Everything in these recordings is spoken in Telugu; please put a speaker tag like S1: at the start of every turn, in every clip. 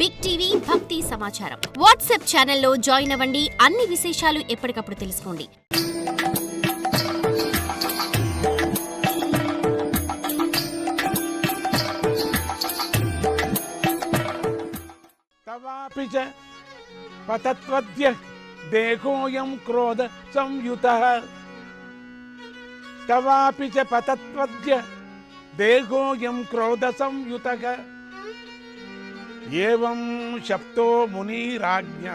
S1: బిగ్ టీవీ భక్తి సమాచారం వాట్సాప్ ఛానల్లో జాయిన్ అవ్వండి. అన్ని విశేషాలు ఎప్పటికప్పుడు తెలుసుకోండి.
S2: తవాపి చ పతత్వద్య దేహోయం క్రోధ సంయుతః తవాపి చ పతత్వద్య దేహోయం క్రోధ సంయుతః ఏవం శప్తో మునిరాజ్ఞ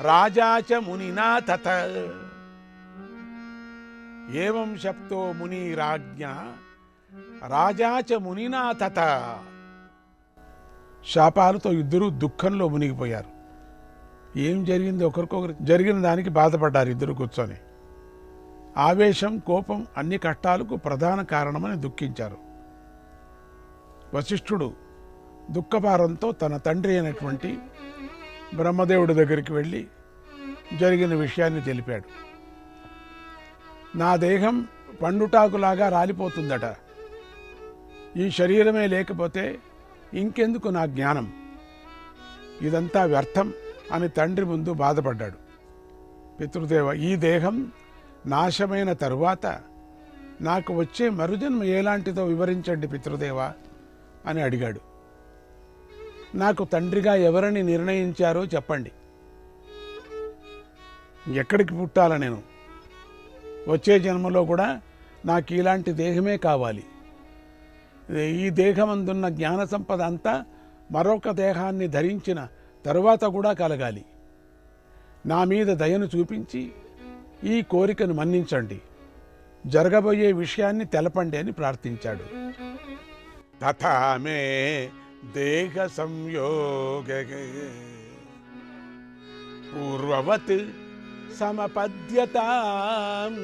S2: రాజా చ మునినా తథ ఏవం శప్తో మునిరాజ్ఞ రాజా చ మునినా తథ శాపాలతో ఇద్దరు దుఃఖంలో మునిగిపోయారు. ఏం జరిగింది, ఒకరికొకరు జరిగిన దానికి బాధపడ్డారు ఇద్దరు కూర్చొని. ఆవేశం, కోపం అన్ని కష్టాలకు ప్రధాన కారణమని దుఃఖించారు. వశిష్ఠుడు దుఃఖభారంతో తన తండ్రి అయినటువంటి బ్రహ్మదేవుడి దగ్గరికి వెళ్ళి జరిగిన విషయాన్ని తెలిపాడు. నా దేహం పండుటాకులాగా రాలిపోతుందట. ఈ శరీరమే లేకపోతే ఇంకెందుకు నా జ్ఞానం, ఇదంతా వ్యర్థం అని తండ్రి ముందు బాధపడ్డాడు. పితృదేవ, ఈ దేహం నాశమైన తరువాత నాకు వచ్చే మరుజన్మ ఎలాంటిదో వివరించండి పితృదేవ అని అడిగాడు. నాకు తండ్రిగా ఎవరని నిర్ణయించారో చెప్పండి. ఎక్కడికి పుట్టాల నేను? వచ్చే జన్మలో కూడా నాకు ఇలాంటి దేహమే కావాలి. ఈ దేహమందున్న జ్ఞాన సంపద అంతా మరొక దేహాన్ని ధరించిన తరువాత కూడా కలగాలి. నా మీద దయను చూపించి ఈ కోరికను మన్నించండి, జరగబోయే విషయాన్ని తెలపండి అని ప్రార్థించాడు. తథా మే దేహ సంయోగ పూర్వవత్ సమపద్యతాం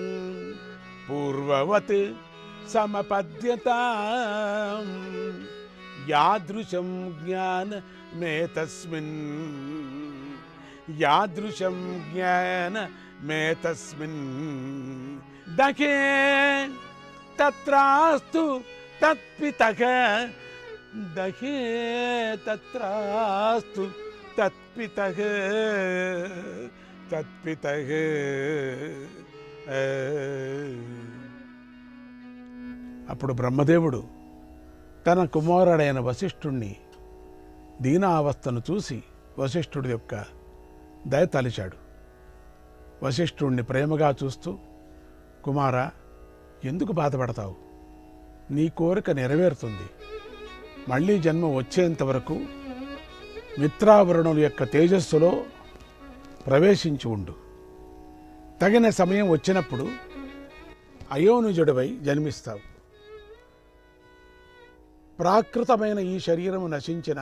S2: పూర్వవత్ సమపద్యతాం యాదృశం జ్ఞానమే తస్మిన్ యాదృశం జ్ఞానమే తస్మిన్ దఖే తత్రాస్తు తత్పితః దఖే తత్రాస్తు తత్పితః తత్పితః. అప్పుడు బ్రహ్మదేవుడు తన కుమారుడైన వశిష్ఠుణ్ణి దీనావస్థను చూసి వశిష్ఠుడి యొక్క దయ తలిచాడు. వశిష్ఠుణ్ణి ప్రేమగా చూస్తూ, కుమారా, ఎందుకు బాధపడతావు? నీ కోరిక నెరవేరుతుంది. మళ్ళీ జన్మ వచ్చేంత వరకు మిత్రావరుణుల యొక్క తేజస్సులో ప్రవేశించి ఉండు. తగిన సమయం వచ్చినప్పుడు అయోనిజుడివై జన్మిస్తావు. ప్రాకృతమైన ఈ శరీరము నశించిన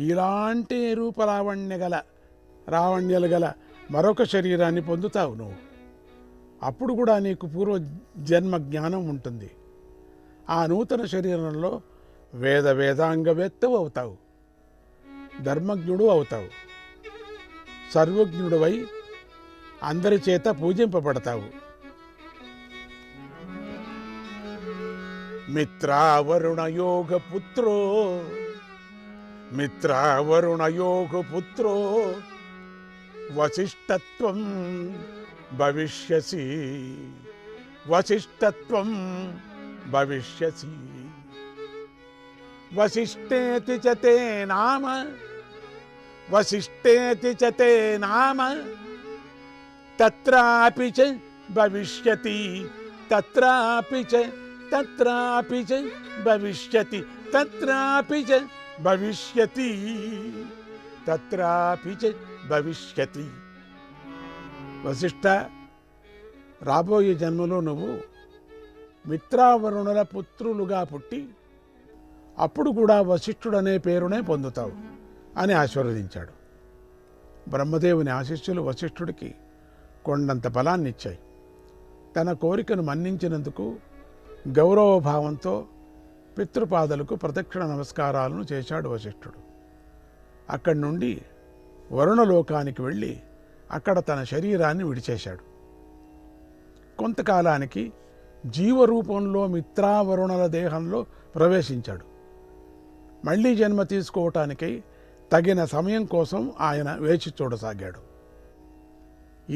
S2: ఇలాంటి రావణ్యాలు గల మరొక శరీరాన్ని పొందుతావు నువ్వు. అప్పుడు కూడా నీకు పూర్వ జన్మ జ్ఞానం ఉంటుంది. ఆ నూతన శరీరంలో వేదాంగవేత్తవు అవుతావు, ధర్మజ్ఞుడు అవుతావు, సర్వజ్ఞుడివై అందరి చేత పూజింపబడతావు. మిత్రావరుణయోగపుత్రో వశిష్ఠత్వం భవిష్యసి వశిష్ఠత్వం భవిష్యసి. వశిష్ఠేతి చ తే నామ వశిష్ఠేతి చ తే నామ తత్రాపి చ భవిష్యతి తత్రాపి చ తత్రాపి చ భవిష్యతి తత్రాపి చ భవిష్యతి తత్రాపి చ భవిష్యతి. వశిష్ఠ, రాబోయే జన్మలో నువ్వు మిత్రావరుణుల పుత్రులుగా పుట్టి అప్పుడు కూడా వశిష్ఠుడనే పేరునే పొందుతావు అని ఆశీర్వదించాడు. బ్రహ్మదేవుని ఆశీస్సులు వశిష్ఠుడికి కొండంత బలాన్నిచ్చాయి. తన కోరికను మన్నించినందుకు గౌరవభావంతో పితృపాదలకు ప్రదక్షిణ నమస్కారాలను చేశాడు వశిష్ఠుడు. అక్కడి నుండి వరుణలోకానికి వెళ్ళి అక్కడ తన శరీరాన్ని విడిచేశాడు. కొంతకాలానికి జీవరూపంలో మిత్రావరుణుల దేహంలో ప్రవేశించాడు. మళ్ళీ జన్మ తీసుకోవటానికై తగిన సమయం కోసం ఆయన వేచి చూడసాగాడు.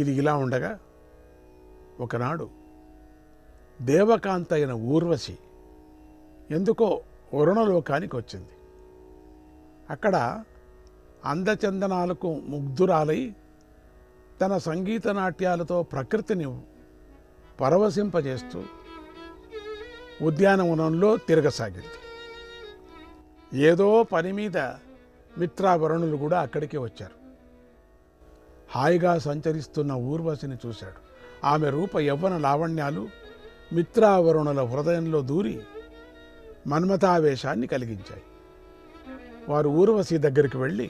S2: ఇది ఇలా ఉండగా ఒకనాడు దేవకాంత అయిన ఊర్వశి ఎందుకో వరుణలోకానికి వచ్చింది. అక్కడ అందచందనాలకు ముగ్ధురాలై తన సంగీత నాట్యాలతో ప్రకృతిని పరవశింపజేస్తూ ఉద్యానవనంలో తిరగసాగింది. ఏదో పని మీద మిత్రావరుణులు కూడా అక్కడికి వచ్చారు. హాయిగా సంచరిస్తున్న ఊర్వశిని చూశాడు. ఆమె రూప యవ్వన లావణ్యాలు మిత్రావరుణుల హృదయంలో దూరి మన్మథావేశాన్ని కలిగించాయి. వారు ఊర్వశి దగ్గరికి వెళ్ళి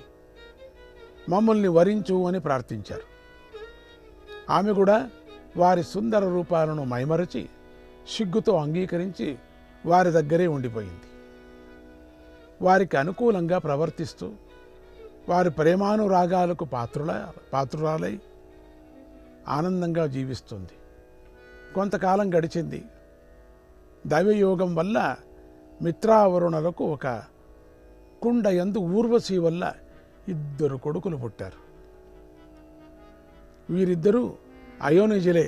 S2: మమ్మల్ని వరించు అని ప్రార్థించారు. ఆమె కూడా వారి సుందర రూపాలను మైమరచి సిగ్గుతో అంగీకరించి వారి దగ్గరే ఉండిపోయింది. వారికి అనుకూలంగా ప్రవర్తిస్తూ వారి ప్రేమానురాగాలకు పాత్రురాలై ఆనందంగా జీవిస్తుంది. కొంతకాలం గడిచింది. దైవయోగం వల్ల మిత్రావరుణులకు ఒక కుండ యందు ఊర్వశి వల్ల 2 కొడుకులు పుట్టారు. వీరిద్దరూ అయోనిజులే.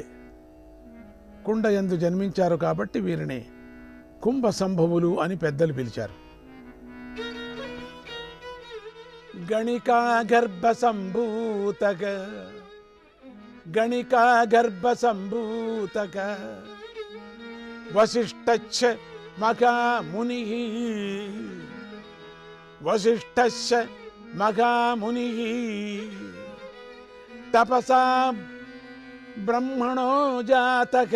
S2: కుండ యందు జన్మించారు కాబట్టి వీరిని కుంభ సంభవులు అని పెద్దలు పిలిచారు. గణికా గర్భ సంభూతక వశిష్ఠచ్చ మఘాముని తపసా బ్రహ్మణో జాతక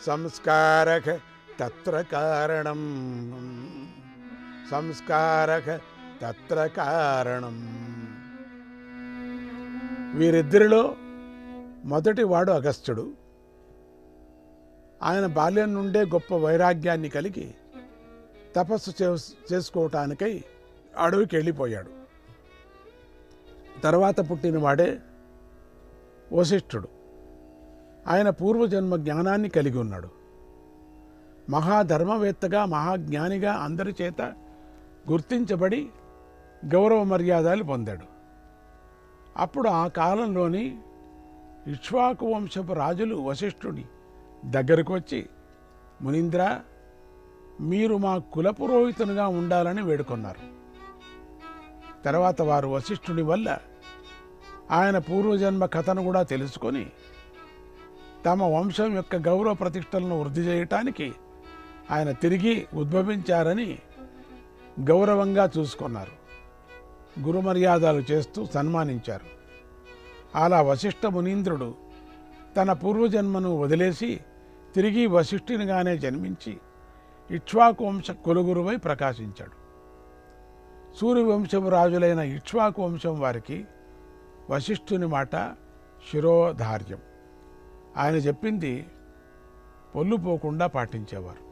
S2: సంస్కారక తత్ర కారణం. వీరిద్దరిలో మొదటివాడు అగస్త్యుడు. ఆయన బాల్యం నుండే గొప్ప వైరాగ్యాన్ని కలిగి తపస్సు చేసుకోవటానికై అడవికి వెళ్ళిపోయాడు. తర్వాత పుట్టినవాడే వశిష్ఠుడు. ఆయన పూర్వజన్మ జ్ఞానాన్ని కలిగి ఉన్నాడు. మహాధర్మవేత్తగా మహాజ్ఞానిగా అందరి చేత గుర్తించబడి గౌరవ మర్యాదలు పొందాడు. అప్పుడు ఆ కాలంలోని ఇక్ష్వాకు వంశపు రాజులు వశిష్ఠుడి దగ్గరకు వచ్చి, మునీంద్ర, మీరు మా కులపురోహితునిగా ఉండాలని వేడుకొన్నారు. తర్వాత వారు వశిష్ఠుడి వల్ల ఆయన పూర్వజన్మ కథను కూడా తెలుసుకొని తమ వంశం యొక్క గౌరవ ప్రతిష్టలను వృద్ధి చేయటానికి ఆయన తిరిగి ఉద్భవించారని గౌరవంగా చూసుకున్నారు. గురు మర్యాదలు చేస్తూ సన్మానించారు. అలా వశిష్ఠ మునీంద్రుడు తన పూర్వజన్మను వదిలేసి తిరిగి వశిష్ఠునిగానే జన్మించి ఇక్ష్వాకు వంశ కులగురువై ప్రకాశించాడు. సూర్యవంశపు రాజులైన ఇక్ష్వాకు వంశం వారికి వశిష్ఠుని మాట శిరోధార్యం. ఆయన చెప్పింది పొల్లుపోకుండా పాటించేవారు.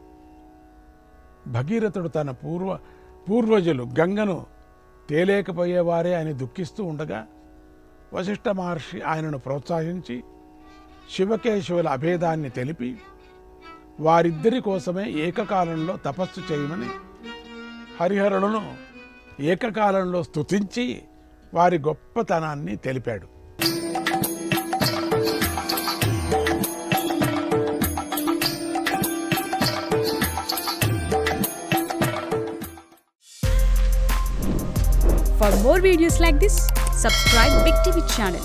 S2: భగీరథుడు తన పూర్వజులు గంగను తేలేకపోయేవారే అని దుఃఖిస్తూ ఉండగా వశిష్ఠ మహర్షి ఆయనను ప్రోత్సహించి శివకేశవుల అభేదాన్ని తెలిపి వారిద్దరి కోసమే ఏకకాలంలో తపస్సు చేయమని హరిహరులను ఏకకాలంలో స్తుతించి వారి గొప్పతనాన్ని తెలిపాడు.
S3: For more videos like this, subscribe Big TV channel.